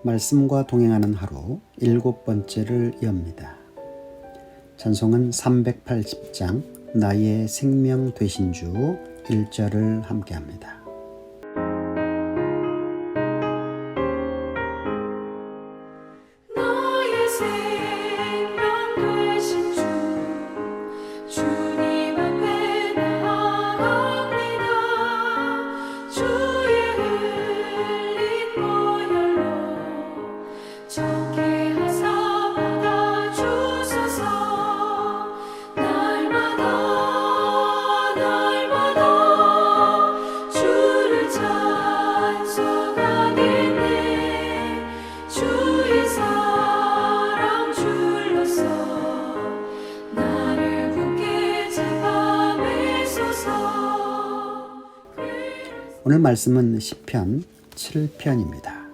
말씀과 동행하는 하루 7번째를 엽니다. 찬송은 380장 나의 생명 되신 주 1절을 함께합니다. 나의 생명 되신 주 주님 앞에 나아갑니다. 주의 흘린 보혈로 정케 하사 받아주소서. 날마다 주를 찬송하겠네. 주의 사랑 줄로서 나를 굳게 잡아매소서. 오늘 말씀은 시편 7편입니다.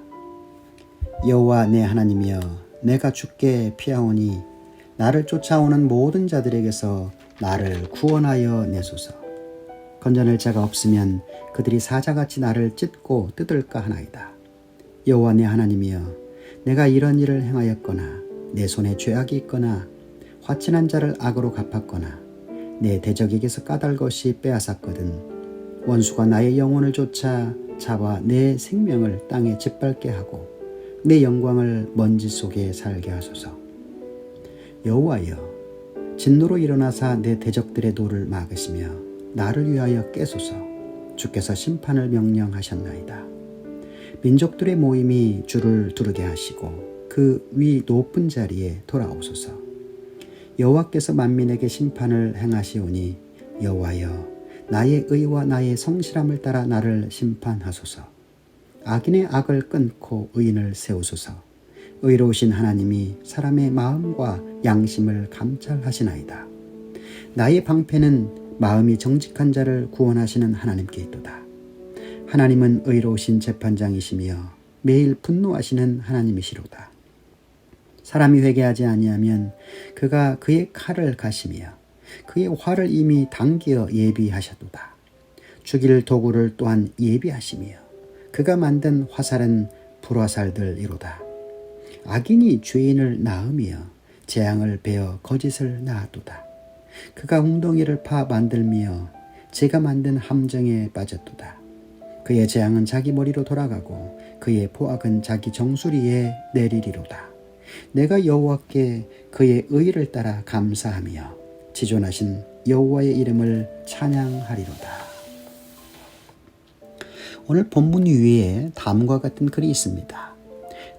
여호와 내 하나님이여, 내가 주께 피하오니 나를 쫓아오는 모든 자들에게서 나를 구원하여 내소서. 건져낼 자가 없으면 그들이 사자같이 나를 찢고 뜯을까 하나이다. 여호와 내 하나님이여, 내가 이런 일을 행하였거나 내 손에 죄악이 있거나 화친한 자를 악으로 갚았거나 내 대적에게서 까닭 없이 빼앗았거든 원수가 나의 영혼을 쫓아 잡아 내 생명을 땅에 짓밟게 하고 내 영광을 먼지 속에 살게 하소서. 여호와여, 진노로 일어나사 내 대적들의 도를 막으시며 나를 위하여 깨소서. 주께서 심판을 명령하셨나이다. 민족들의 모임이 주를 두르게 하시고 그 위 높은 자리에 돌아오소서. 여호와께서 만민에게 심판을 행하시오니 여호와여, 나의 의와 나의 성실함을 따라 나를 심판하소서. 악인의 악을 끊고 의인을 세우소서. 의로우신 하나님이 사람의 마음과 양심을 감찰하시나이다. 나의 방패는 마음이 정직한 자를 구원하시는 하나님께 있도다. 하나님은 의로우신 재판장이시며 매일 분노하시는 하나님이시로다. 사람이 회개하지 아니하면 그가 그의 칼을 가시며 그의 활을 이미 당기어 예비하셨도다. 죽일 도구를 또한 예비하시며 그가 만든 화살은 불화살들이로다. 악인이 죄인을 낳으며 재앙을 베어 거짓을 낳았도다. 그가 웅덩이를 파 만들며 제가 만든 함정에 빠졌도다. 그의 재앙은 자기 머리로 돌아가고 그의 포악은 자기 정수리에 내리리로다. 내가 여호와께 그의 의를 따라 감사하며 지존하신 여호와의 이름을 찬양하리로다. 오늘 본문 위에 다음과 같은 글이 있습니다.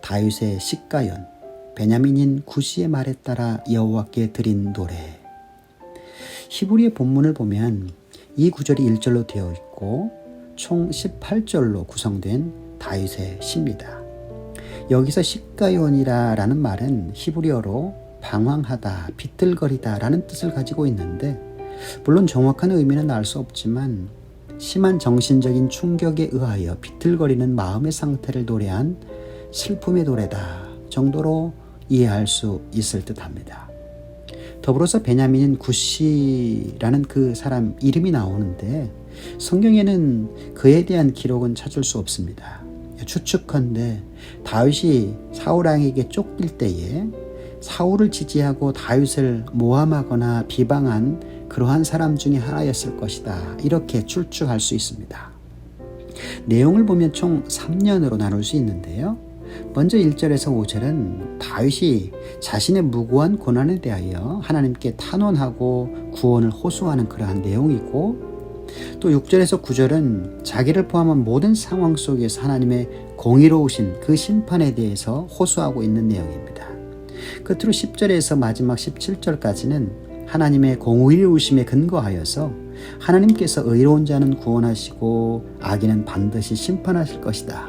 다윗의 시가연, 베냐민인 구시의 말에 따라 여호와께 드린 노래. 히브리의 본문을 보면 이 구절이 1절로 되어 있고 총 18절로 구성된 다윗의 시입니다. 여기서 시가연이라는 말은 히브리어로 방황하다, 비틀거리다 라는 뜻을 가지고 있는데, 물론 정확한 의미는 알 수 없지만 심한 정신적인 충격에 의하여 비틀거리는 마음의 상태를 노래한 슬픔의 노래다 정도로 이해할 수 있을 듯합니다. 더불어서 베냐민인 구시라는 그 사람 이름이 나오는데 성경에는 그에 대한 기록은 찾을 수 없습니다. 추측컨대 다윗이 사울 왕에게 쫓길 때에 사울을 지지하고 다윗을 모함하거나 비방한 그러한 사람 중에 하나였을 것이다, 이렇게 추측할 수 있습니다. 내용을 보면 총 3년으로 나눌 수 있는데요. 먼저 1절에서 5절은 다윗이 자신의 무고한 고난에 대하여 하나님께 탄원하고 구원을 호소하는 그러한 내용이고, 또 6절에서 9절은 자기를 포함한 모든 상황 속에서 하나님의 공의로우신 그 심판에 대해서 호소하고 있는 내용입니다. 끝으로 10절에서 마지막 17절까지는 하나님의 공의로우심에 근거하여서 하나님께서 의로운 자는 구원하시고 악인은 반드시 심판하실 것이다,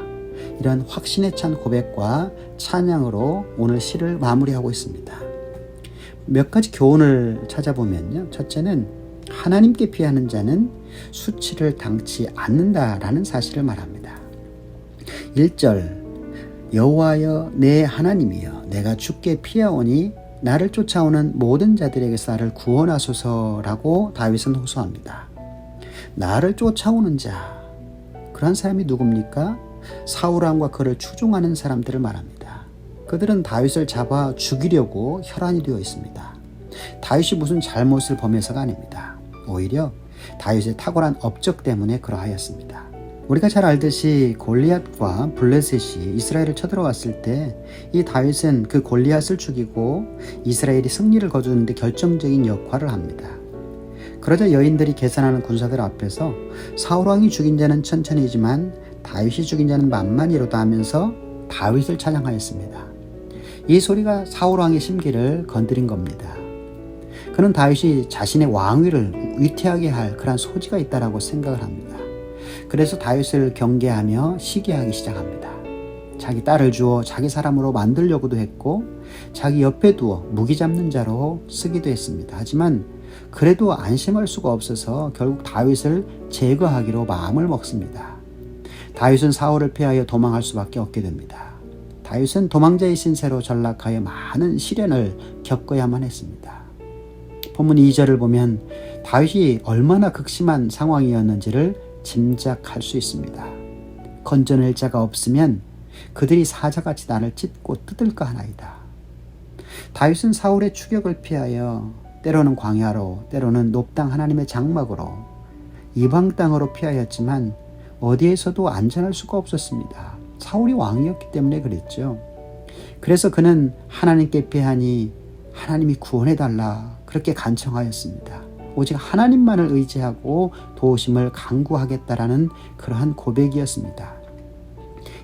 이런 확신에 찬 고백과 찬양으로 오늘 시를 마무리하고 있습니다. 몇 가지 교훈을 찾아보면요. 첫째는 하나님께 피하는 자는 수치를 당치 않는다라는 사실을 말합니다. 1절, 여호와여 내 하나님이여, 내가 주께 피하오니 나를 쫓아오는 모든 자들에게서 나를 구원하소서라고 다윗은 호소합니다. 나를 쫓아오는 자, 그런 사람이 누굽니까? 사울왕과 그를 추종하는 사람들을 말합니다. 그들은 다윗을 잡아 죽이려고 혈안이 되어 있습니다. 다윗이 무슨 잘못을 범해서가 아닙니다. 오히려 다윗의 탁월한 업적 때문에 그러하였습니다. 우리가 잘 알듯이 골리앗과 블레셋이 이스라엘을 쳐들어왔을 때 이 다윗은 그 골리앗을 죽이고 이스라엘이 승리를 거두는데 결정적인 역할을 합니다. 그러자 여인들이 계산하는 군사들 앞에서 사울왕이 죽인 자는 천천히지만 다윗이 죽인 자는 만만이로다 하면서 다윗을 찬양하였습니다. 이 소리가 사울왕의 심기를 건드린 겁니다. 그는 다윗이 자신의 왕위를 위태하게 할 그런 소지가 있다라고 생각을 합니다. 그래서 다윗을 경계하며 시기하기 시작합니다. 자기 딸을 주어 자기 사람으로 만들려고도 했고 자기 옆에 두어 무기 잡는 자로 쓰기도 했습니다. 하지만 그래도 안심할 수가 없어서 결국 다윗을 제거하기로 마음을 먹습니다. 다윗은 사울을 피하여 도망할 수밖에 없게 됩니다. 다윗은 도망자의 신세로 전락하여 많은 시련을 겪어야만 했습니다. 본문 2절을 보면 다윗이 얼마나 극심한 상황이었는지를 짐작할 수 있습니다. 건져낼 자가 없으면 그들이 사자같이 나를 찢고 뜯을까 하나이다. 다윗은 사울의 추격을 피하여 때로는 광야로 때로는 높당 하나님의 장막으로 이방 땅으로 피하였지만 어디에서도 안전할 수가 없었습니다. 사울이 왕이었기 때문에 그랬죠. 그래서 그는 하나님께 피하니 하나님이 구원해달라 그렇게 간청하였습니다. 오직 하나님만을 의지하고 도우심을 간구하겠다라는 그러한 고백이었습니다.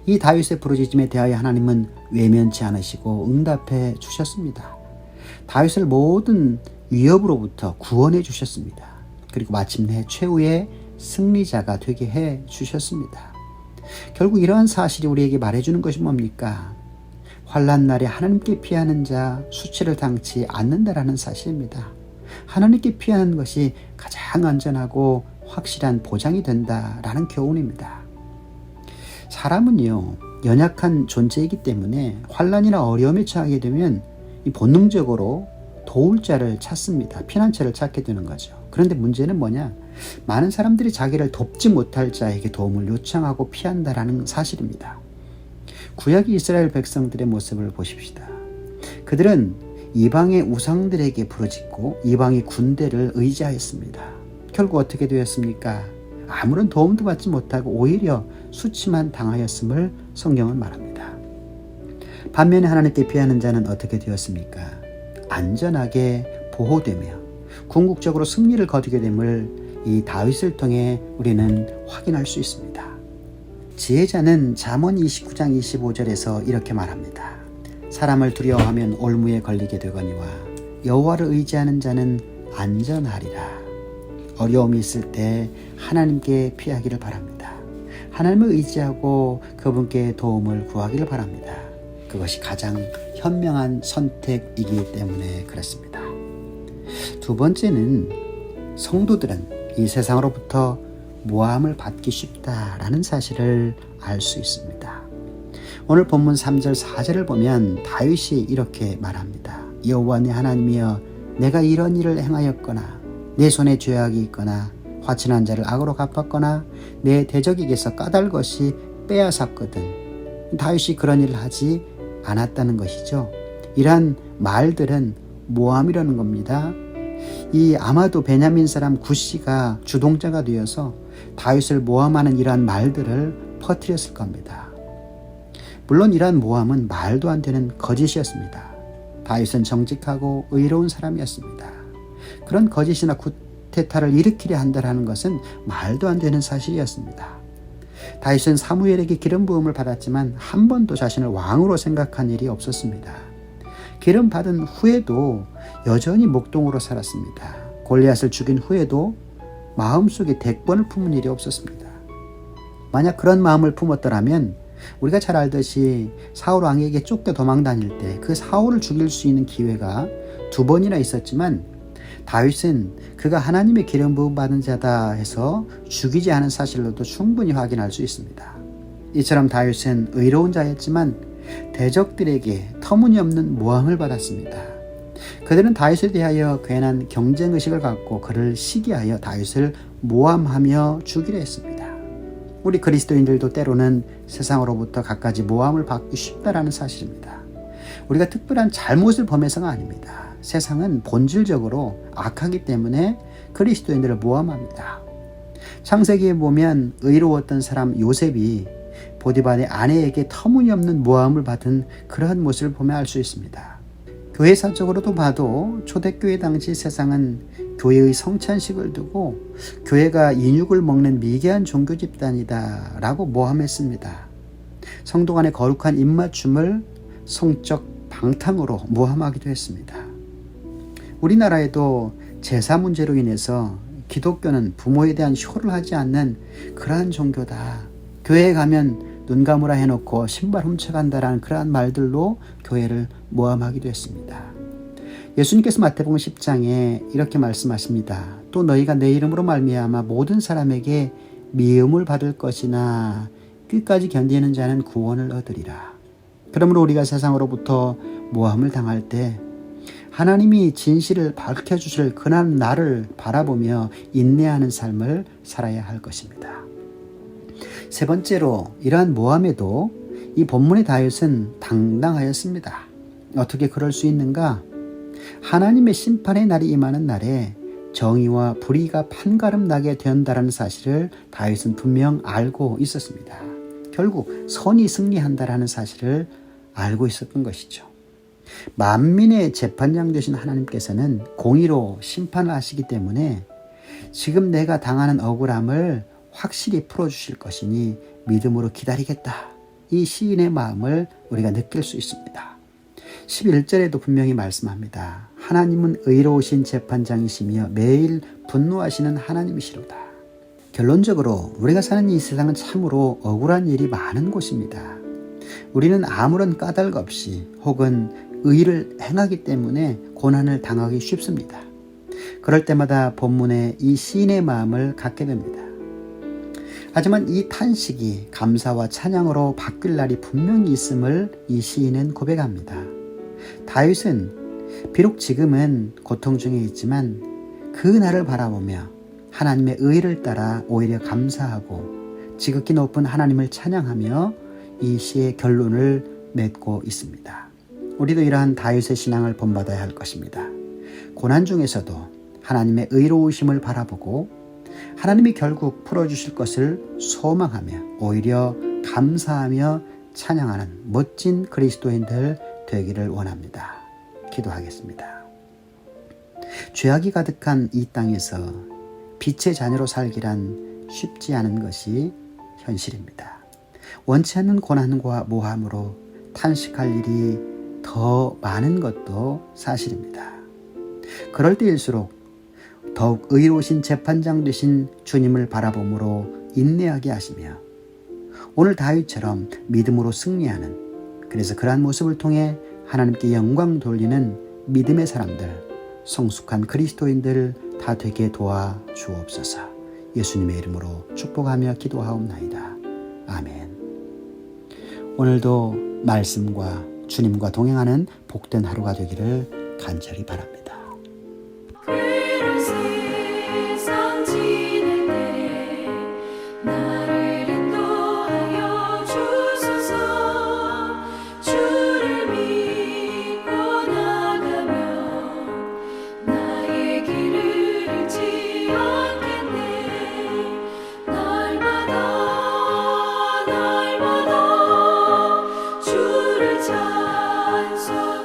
이 다윗의 부르짖음에 대하여 하나님은 외면치 않으시고 응답해 주셨습니다. 다윗을 모든 위협으로부터 구원해 주셨습니다. 그리고 마침내 최후의 승리자가 되게 해 주셨습니다. 결국 이러한 사실이 우리에게 말해주는 것이 뭡니까? 환난 날에 하나님께 피하는 자 수치를 당치 않는다라는 사실입니다. 하나님께 피하는 것이 가장 안전하고 확실한 보장이 된다라는 교훈입니다. 사람은요 연약한 존재이기 때문에 환난이나 어려움에 처하게 되면 본능적으로 도울 자를 찾습니다. 피난처를 찾게 되는 거죠. 그런데 문제는 뭐냐? 많은 사람들이 자기를 돕지 못할 자에게 도움을 요청하고 피한다라는 사실입니다. 구약 이스라엘 백성들의 모습을 보십시다. 그들은 이방의 우상들에게 부르짖고 이방의 군대를 의지하였습니다. 결국 어떻게 되었습니까? 아무런 도움도 받지 못하고 오히려 수치만 당하였음을 성경은 말합니다. 반면에 하나님께 피하는 자는 어떻게 되었습니까? 안전하게 보호되며 궁극적으로 승리를 거두게 됨을 이 다윗을 통해 우리는 확인할 수 있습니다. 지혜자는 잠언 29장 25절에서 이렇게 말합니다. 사람을 두려워하면 올무에 걸리게 되거니와 여호와를 의지하는 자는 안전하리라. 어려움이 있을 때 하나님께 피하기를 바랍니다. 하나님을 의지하고 그분께 도움을 구하기를 바랍니다. 그것이 가장 현명한 선택이기 때문에 그렇습니다. 두 번째는 성도들은 이 세상으로부터 모함을 받기 쉽다라는 사실을 알 수 있습니다. 오늘 본문 3절 4절을 보면 다윗이 이렇게 말합니다. 여호와 내 하나님이여 내가 이런 일을 행하였거나 내 손에 죄악이 있거나 화친한 자를 악으로 갚았거나 내 대적에게서 까닭 것이 빼앗았거든. 다윗이 그런 일을 하지 않았다는 것이죠. 이러한 말들은 모함이라는 겁니다. 이 아마도 베냐민 사람 굿시가 주동자가 되어서 다윗을 모함하는 이러한 말들을 퍼뜨렸을 겁니다. 물론 이러한 모함은 말도 안 되는 거짓이었습니다. 다윗은 정직하고 의로운 사람이었습니다. 그런 거짓이나 쿠데타를 일으키려 한다는 것은 말도 안 되는 사실이었습니다. 다윗은 사무엘에게 기름 부음을 받았지만 한 번도 자신을 왕으로 생각한 일이 없었습니다. 기름 받은 후에도 여전히 목동으로 살았습니다. 골리앗을 죽인 후에도 마음속에 대권을 품은 일이 없었습니다. 만약 그런 마음을 품었더라면 우리가 잘 알듯이 사울 왕에게 쫓겨 도망 다닐 때 그 사울을 죽일 수 있는 기회가 2번이나 있었지만 다윗은 그가 하나님의 기름 부음 받은 자다 해서 죽이지 않은 사실로도 충분히 확인할 수 있습니다. 이처럼 다윗은 의로운 자였지만 대적들에게 터무니없는 모함을 받았습니다. 그들은 다윗에 대하여 괜한 경쟁의식을 갖고 그를 시기하여 다윗을 모함하며 죽이려 했습니다. 우리 그리스도인들도 때로는 세상으로부터 갖가지 모함을 받기 쉽다라는 사실입니다. 우리가 특별한 잘못을 범해서가 아닙니다. 세상은 본질적으로 악하기 때문에 그리스도인들을 모함합니다. 창세기에 보면 의로웠던 사람 요셉이 보디발의 아내에게 터무니없는 모함을 받은 그러한 모습을 보면 알 수 있습니다. 교회사적으로도 봐도 초대교회 당시 세상은 교회의 성찬식을 두고 교회가 인육을 먹는 미개한 종교 집단이다 라고 모함했습니다. 성도 간의 거룩한 입맞춤을 성적 방탕으로 모함하기도 했습니다. 우리나라에도 제사 문제로 인해서 기독교는 부모에 대한 효를 하지 않는 그러한 종교다. 교회에 가면 눈 감으라 해놓고 신발 훔쳐간다라는 그러한 말들로 교회를 모함하기도 했습니다. 예수님께서 마태복음 10장에 이렇게 말씀하십니다. 또 너희가 내 이름으로 말미암아 모든 사람에게 미움을 받을 것이나 끝까지 견디는 자는 구원을 얻으리라. 그러므로 우리가 세상으로부터 모함을 당할 때 하나님이 진실을 밝혀주실 그날 날을 바라보며 인내하는 삶을 살아야 할 것입니다. 세 번째로 이러한 모함에도 이 본문의 다윗은 당당하였습니다. 어떻게 그럴 수 있는가? 하나님의 심판의 날이 임하는 날에 정의와 불의가 판가름 나게 된다는 사실을 다윗은 분명 알고 있었습니다. 결국 선이 승리한다라는 사실을 알고 있었던 것이죠. 만민의 재판장 되신 하나님께서는 공의로 심판을 하시기 때문에 지금 내가 당하는 억울함을 확실히 풀어주실 것이니 믿음으로 기다리겠다. 이 시인의 마음을 우리가 느낄 수 있습니다. 11절에도 분명히 말씀합니다. 하나님은 의로우신 재판장이시며 매일 분노하시는 하나님이시로다. 결론적으로 우리가 사는 이 세상은 참으로 억울한 일이 많은 곳입니다. 우리는 아무런 까닭 없이 혹은 의를 행하기 때문에 고난을 당하기 쉽습니다. 그럴 때마다 본문에 이 시인의 마음을 갖게 됩니다. 하지만 이 탄식이 감사와 찬양으로 바뀔 날이 분명히 있음을 이 시인은 고백합니다. 다윗은 비록 지금은 고통 중에 있지만 그 날을 바라보며 하나님의 의를 따라 오히려 감사하고 지극히 높은 하나님을 찬양하며 이 시의 결론을 맺고 있습니다. 우리도 이러한 다윗의 신앙을 본받아야 할 것입니다. 고난 중에서도 하나님의 의로우심을 바라보고 하나님이 결국 풀어주실 것을 소망하며 오히려 감사하며 찬양하는 멋진 그리스도인들 되기를 원합니다. 기도하겠습니다. 죄악이 가득한 이 땅에서 빛의 자녀로 살기란 쉽지 않은 것이 현실입니다. 원치 않는 고난과 모함으로 탄식할 일이 더 많은 것도 사실입니다. 그럴 때일수록 더욱 의로우신 재판장 되신 주님을 바라봄으로 인내하게 하시며 오늘 다윗처럼 믿음으로 승리하는, 그래서 그러한 모습을 통해 하나님께 영광 돌리는 믿음의 사람들, 성숙한 그리스도인들 다 되게 도와 주옵소서. 예수님의 이름으로 축복하며 기도하옵나이다. 아멘. 오늘도 말씀과 주님과 동행하는 복된 하루가 되기를 간절히 바랍니다. 괴로운 세상 지낼 때 나를 인도하여 주소서. 주를 믿고 나가면 나의 길을 잃지 않겠네. 날마다 주를 찬송하겠네.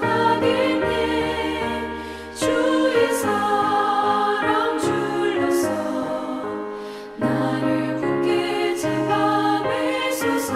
주의 사랑 줄로서 나를 굳게 잡아매소서.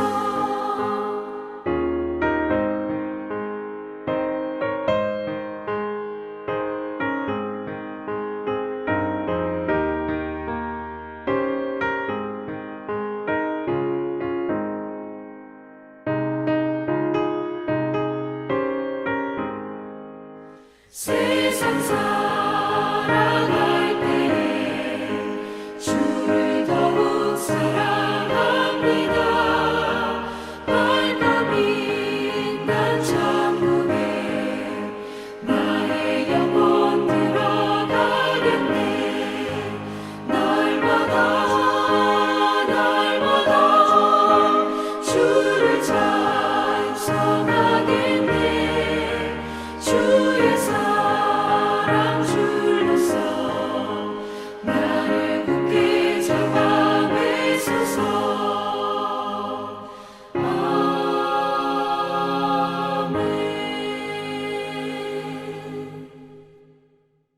세상 살아가